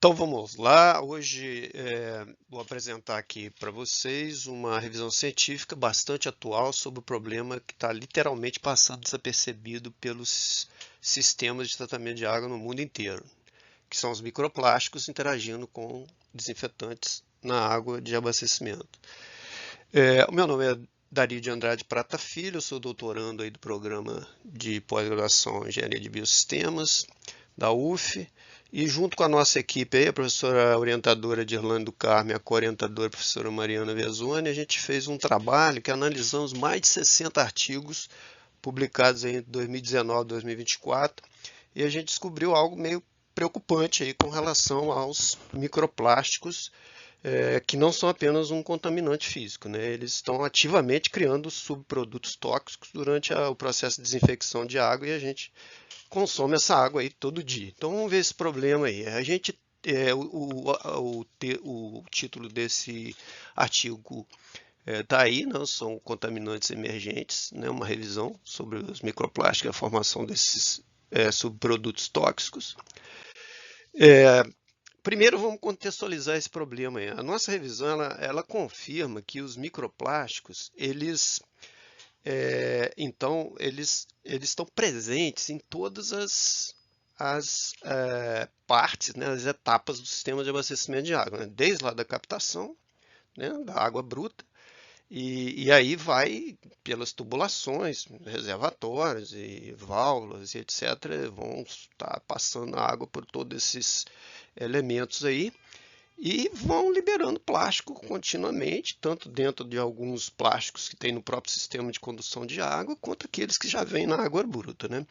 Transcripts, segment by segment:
Então vamos lá, hoje vou apresentar aqui para vocês uma revisão científica bastante atual sobre o problema que está literalmente passando desapercebido pelos sistemas de tratamento de água no mundo inteiro, que são os microplásticos interagindo com desinfetantes na água de abastecimento. O meu nome é Dario de Andrade Prata Filho, eu sou doutorando aí do programa de pós-graduação em Engenharia de Biosistemas da UF, e junto com a nossa equipe aí, a professora orientadora de Irlanda do Carmo e a co-orientadora a professora Mariana Vezzoni, a gente fez um trabalho que analisamos mais de 60 artigos publicados aí em 2019 e 2024, e a gente descobriu algo meio preocupante aí com relação aos microplásticos, que não são apenas um contaminante físico, né? Eles estão ativamente criando subprodutos tóxicos durante o processo de desinfecção de água, e a gente consome essa água aí todo dia. Então vamos ver esse problema aí. O título desse artigo está aí, né? São contaminantes emergentes, né? Uma revisão sobre os microplásticos e a formação desses subprodutos tóxicos. Primeiro vamos contextualizar esse problema aí. A nossa revisão ela confirma que os microplásticos, eles estão presentes em todas as partes, né, as etapas do sistema de abastecimento de água, né, desde lá da captação, né, da água bruta, e aí vai pelas tubulações, reservatórios e válvulas e etc. Vão estar passando a água por todos esses elementos aí, e vão liberando plástico continuamente, tanto dentro de alguns plásticos que tem no próprio sistema de condução de água, quanto aqueles que já vêm na água bruta, né?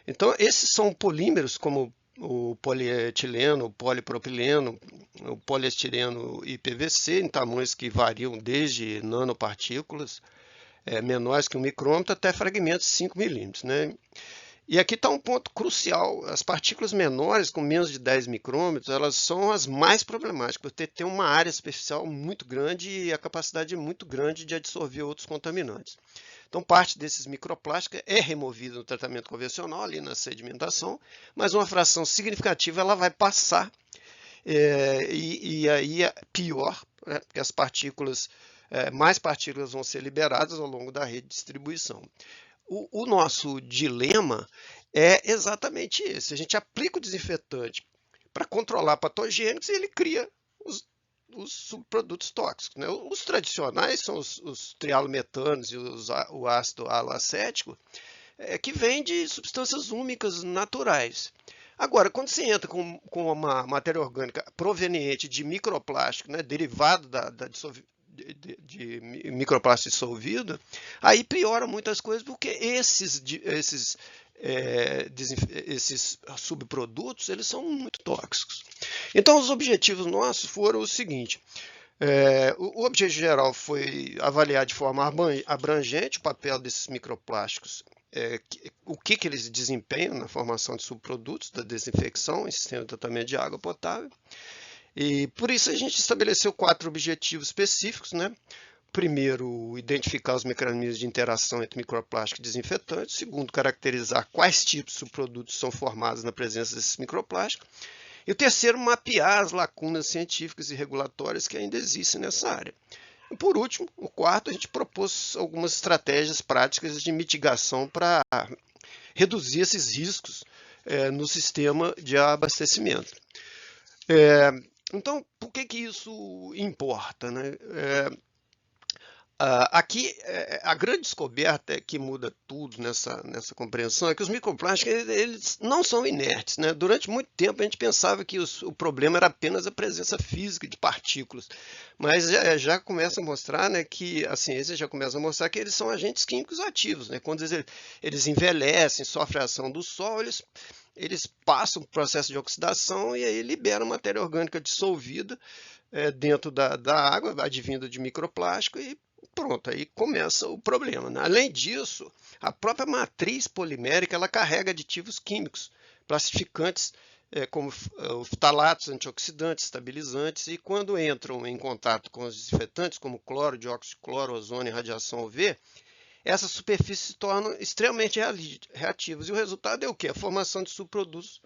Então, esses são polímeros como o polietileno, o polipropileno, o poliestireno e PVC, em tamanhos que variam desde nanopartículas menores que um micrômetro até fragmentos de 5 milímetros, né? E aqui está um ponto crucial: as partículas menores, com menos de 10 micrômetros, elas são as mais problemáticas, porque tem uma área superficial muito grande e a capacidade muito grande de absorver outros contaminantes. Então, parte desses microplásticos é removida no tratamento convencional, ali na sedimentação, mas uma fração significativa ela vai passar, e aí é pior, né, porque as partículas, mais partículas vão ser liberadas ao longo da rede de distribuição. O nosso dilema é exatamente esse: a gente aplica o desinfetante para controlar patogênicos e ele cria os subprodutos tóxicos, né? Os tradicionais são os trialometanos e o ácido alacético, que vêm de substâncias úmicas naturais. Agora, quando você entra com uma matéria orgânica proveniente de microplástico, né, derivado de microplástico dissolvido, aí piora muitas coisas, porque esses subprodutos eles são muito tóxicos. Então, os objetivos nossos foram o seguinte: o objetivo geral foi avaliar de forma abrangente o papel desses microplásticos, o que eles desempenham na formação de subprodutos da desinfecção em sistema de tratamento de água potável. E por isso a gente estabeleceu 4 objetivos específicos, né? Primeiro, identificar os mecanismos de interação entre microplástico e desinfetante. Segundo, caracterizar quais tipos de subprodutos são formados na presença desses microplásticos. E o terceiro, mapear as lacunas científicas e regulatórias que ainda existem nessa área. E por último, o quarto, a gente propôs algumas estratégias práticas de mitigação para reduzir esses riscos no sistema de abastecimento. Então, por que isso importa, né? Aqui, a grande descoberta que muda tudo nessa compreensão é que os microplásticos eles não são inertes, né? Durante muito tempo a gente pensava que o problema era apenas a presença física de partículas, mas já começa a mostrar, né, que a ciência já começa a mostrar que eles são agentes químicos ativos, né? Quando eles envelhecem, sofrem a ação do sol, eles passam por processo de oxidação e aí liberam matéria orgânica dissolvida dentro da água, advinda de microplástico, e pronto, aí começa o problema, né? Além disso, a própria matriz polimérica ela carrega aditivos químicos, plastificantes, como ftalatos, antioxidantes, estabilizantes, e quando entram em contato com os desinfetantes, como cloro, dióxido de cloro, ozônio e radiação UV, essas superfícies se tornam extremamente reativas. E o resultado é o quê? A formação de subprodutos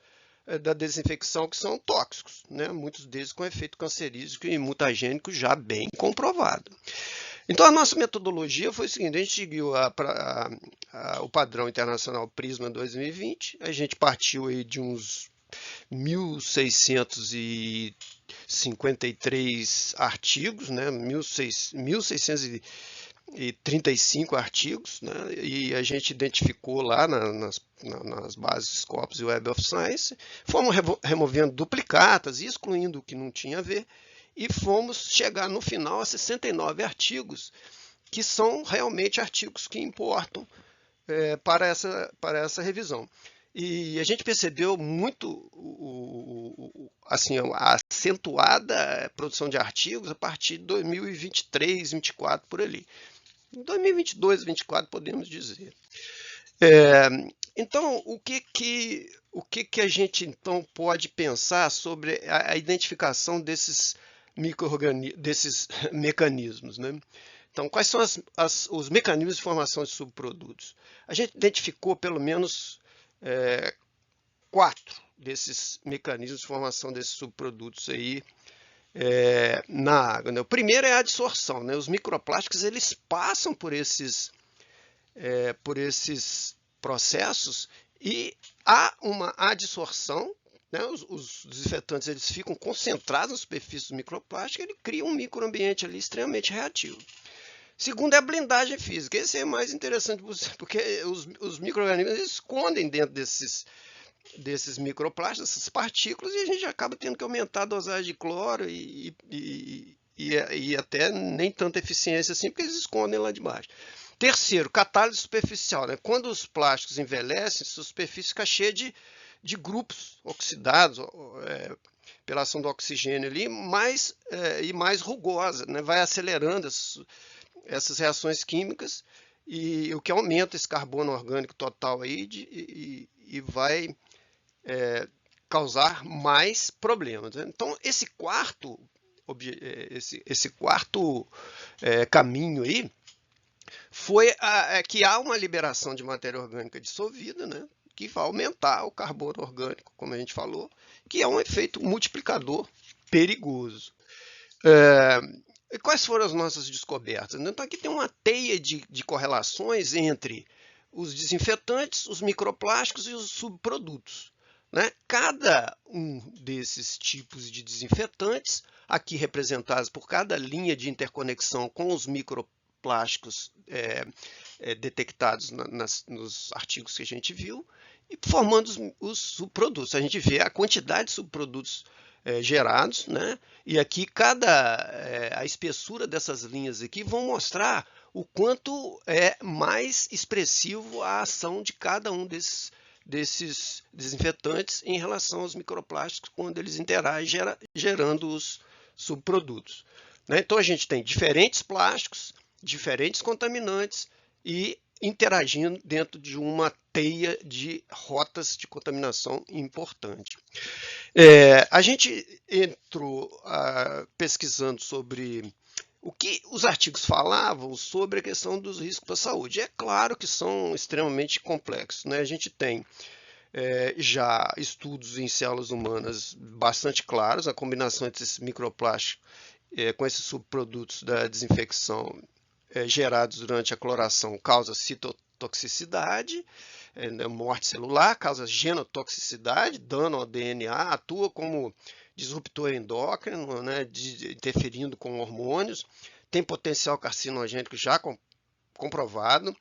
da desinfecção que são tóxicos, né? Muitos deles com efeito cancerígeno e mutagênico já bem comprovado. Então, a nossa metodologia foi o seguinte: a gente seguiu o padrão internacional PRISMA 2020, a gente partiu aí de uns 1.653 artigos, né? 1.635 artigos, né? E a gente identificou lá nas bases Scopus e Web of Science, fomos removendo duplicatas, excluindo o que não tinha a ver, e fomos chegar no final a 69 artigos, que são realmente artigos que importam para essa revisão. E a gente percebeu muito assim, a acentuada produção de artigos a partir de 2023, 2024, por ali. Em 2022, 2024, podemos dizer. Então, o que a gente então pode pensar sobre a identificação desses mecanismos, né? Então, quais são os mecanismos de formação de subprodutos? A gente identificou pelo menos 4 desses mecanismos de formação desses subprodutos aí na água, né? O primeiro é a adsorção, né? Os microplásticos eles passam por esses processos e há uma adsorção, né? Os desinfetantes eles ficam concentrados na superfície do microplástico, ele cria um microambiente ali extremamente reativo. Segundo é a blindagem física. Esse é mais interessante porque os micro-organismos escondem dentro desses microplásticos, dessas partículas, e a gente acaba tendo que aumentar a dosagem de cloro e até nem tanta eficiência assim, porque eles escondem lá de baixo. Terceiro, catálise superficial, né? Quando os plásticos envelhecem, a superfície fica cheia de grupos oxidados pela ação do oxigênio ali, e mais rugosa, né? Vai acelerando essas reações químicas, e o que aumenta esse carbono orgânico total aí e vai causar mais problemas, né? Então, esse quarto caminho aí foi que há uma liberação de matéria orgânica dissolvida, né? Que vai aumentar o carbono orgânico, como a gente falou, que é um efeito multiplicador perigoso. E quais foram as nossas descobertas? Então, aqui tem uma teia de correlações entre os desinfetantes, os microplásticos e os subprodutos, né? Cada um desses tipos de desinfetantes, aqui representados por cada linha de interconexão com os microplásticos detectados nos artigos que a gente viu, e formando os subprodutos. A gente vê a quantidade de subprodutos gerados, né? E aqui a espessura dessas linhas aqui vão mostrar o quanto é mais expressivo a ação de cada um desses desinfetantes em relação aos microplásticos quando eles interagem, gerando os subprodutos, né? Então a gente tem diferentes plásticos, diferentes contaminantes e interagindo dentro de uma teia de rotas de contaminação importante. A gente entrou pesquisando sobre o que os artigos falavam sobre a questão dos riscos para a saúde. É claro que são extremamente complexos, né? A gente tem já estudos em células humanas bastante claros, a combinação entre esses microplásticos com esses subprodutos da desinfecção gerados durante a cloração causa citotoxicidade, morte celular, causa genotoxicidade, dano ao DNA, atua como disruptor endócrino, né, interferindo com hormônios, tem potencial carcinogênico já comprovado,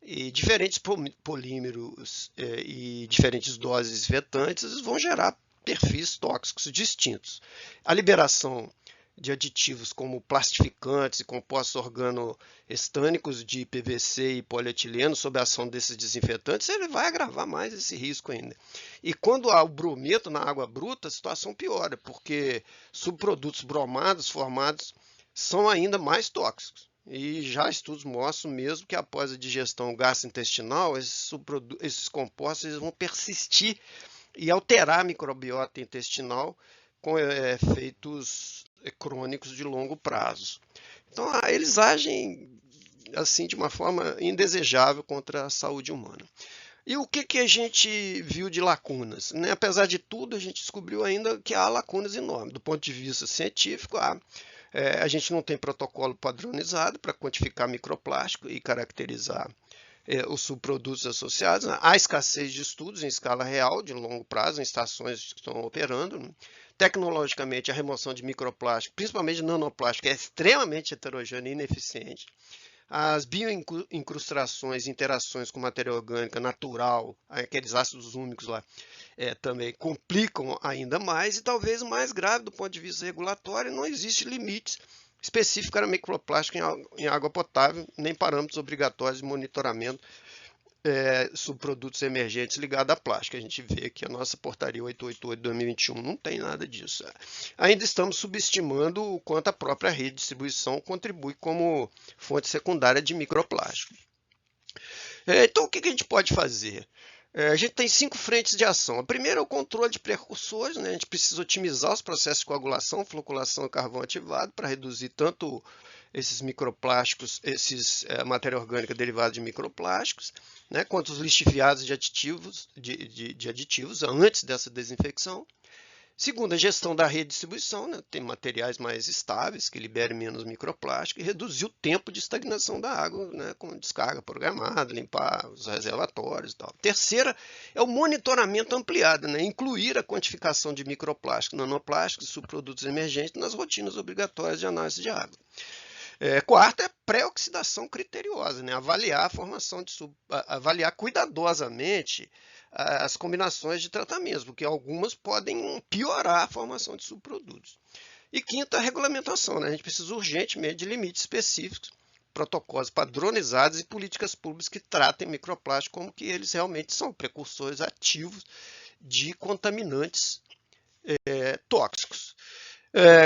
e diferentes polímeros e diferentes doses desinfetantes vão gerar perfis tóxicos distintos. A liberação de aditivos como plastificantes e compostos organoestânicos de PVC e polietileno sob a ação desses desinfetantes, ele vai agravar mais esse risco ainda. E quando há o brometo na água bruta, a situação piora, porque subprodutos bromados formados são ainda mais tóxicos. E já estudos mostram mesmo que após a digestão gastrointestinal, esses compostos eles vão persistir e alterar a microbiota intestinal com efeitos crônicos de longo prazo. Então, eles agem assim de uma forma indesejável contra a saúde humana. E o que a gente viu de lacunas? Né? Apesar de tudo, a gente descobriu ainda que há lacunas enormes. Do ponto de vista científico, a gente não tem protocolo padronizado para quantificar microplástico e caracterizar os subprodutos associados. Né? Há escassez de estudos em escala real, de longo prazo, em estações que estão operando. Né? Tecnologicamente, a remoção de microplástico, principalmente de nanoplástico, é extremamente heterogênea e ineficiente. As bioincrustações, interações com matéria orgânica natural, aqueles ácidos úmicos lá, também complicam ainda mais. E talvez o mais grave do ponto de vista regulatório, não existe limites específicos para microplástico em água potável, nem parâmetros obrigatórios de monitoramento subprodutos emergentes ligados à plástica. A gente vê que a nossa portaria 888 de 2021 não tem nada disso. Ainda estamos subestimando o quanto a própria rede de distribuição contribui como fonte secundária de microplástico. Então, o que a gente pode fazer? A gente tem 5 frentes de ação. A primeira é o controle de precursores. Né? A gente precisa otimizar os processos de coagulação, floculação e carvão ativado para reduzir tanto esses microplásticos, matéria orgânica derivada de microplásticos, né? Quanto os lixiviados de aditivos antes dessa desinfecção. Segundo, a gestão da rede de distribuição, né? Tem materiais mais estáveis que liberem menos microplástico e reduzir o tempo de estagnação da água, né? Com descarga programada, limpar os reservatórios e tal. Terceira é o monitoramento ampliado, né? Incluir a quantificação de microplástico, nanoplásticos e subprodutos emergentes nas rotinas obrigatórias de análise de água. Quarta é pré-oxidação criteriosa, né? Avaliar a formação avaliar cuidadosamente as combinações de tratamentos, porque algumas podem piorar a formação de subprodutos. E quinta, a regulamentação, né? A gente precisa urgentemente de limites específicos, protocolos padronizados e políticas públicas que tratem microplástico como que eles realmente são, precursores ativos de contaminantes tóxicos.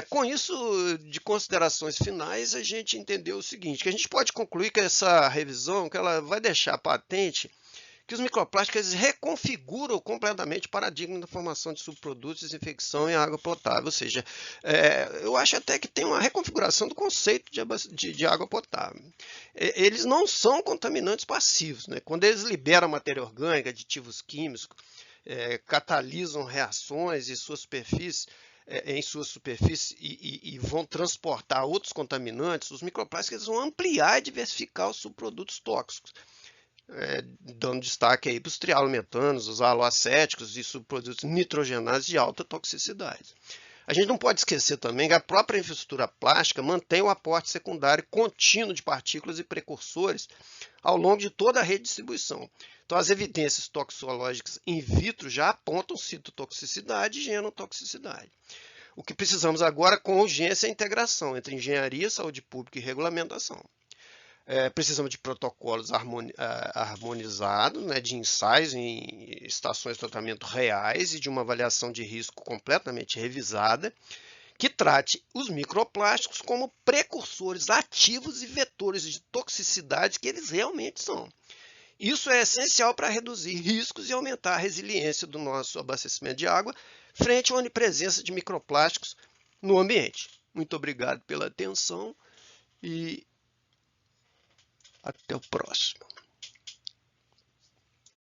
Com isso, de considerações finais, a gente entendeu o seguinte, que a gente pode concluir que essa revisão que ela vai deixar patente que os microplásticos eles reconfiguram completamente o paradigma da formação de subprodutos, desinfecção em água potável. Ou seja, eu acho até que tem uma reconfiguração do conceito de água potável. Eles não são contaminantes passivos. Né? Quando eles liberam matéria orgânica, aditivos químicos, catalisam reações em sua superfície, e vão transportar outros contaminantes, os microplásticos vão ampliar e diversificar os subprodutos tóxicos. Dando destaque aí para os trialometanos, os aloacéticos e subprodutos nitrogenados de alta toxicidade. A gente não pode esquecer também que a própria infraestrutura plástica mantém o aporte secundário contínuo de partículas e precursores ao longo de toda a rede de distribuição. Então, as evidências toxicológicas in vitro já apontam citotoxicidade e genotoxicidade. O que precisamos agora com urgência é a integração entre engenharia, saúde pública e regulamentação. Precisamos de protocolos harmonizados, né, de ensaios em estações de tratamento reais e de uma avaliação de risco completamente revisada, que trate os microplásticos como precursores ativos e vetores de toxicidade que eles realmente são. Isso é essencial para reduzir riscos e aumentar a resiliência do nosso abastecimento de água frente à onipresença de microplásticos no ambiente. Muito obrigado pela atenção e até o próximo.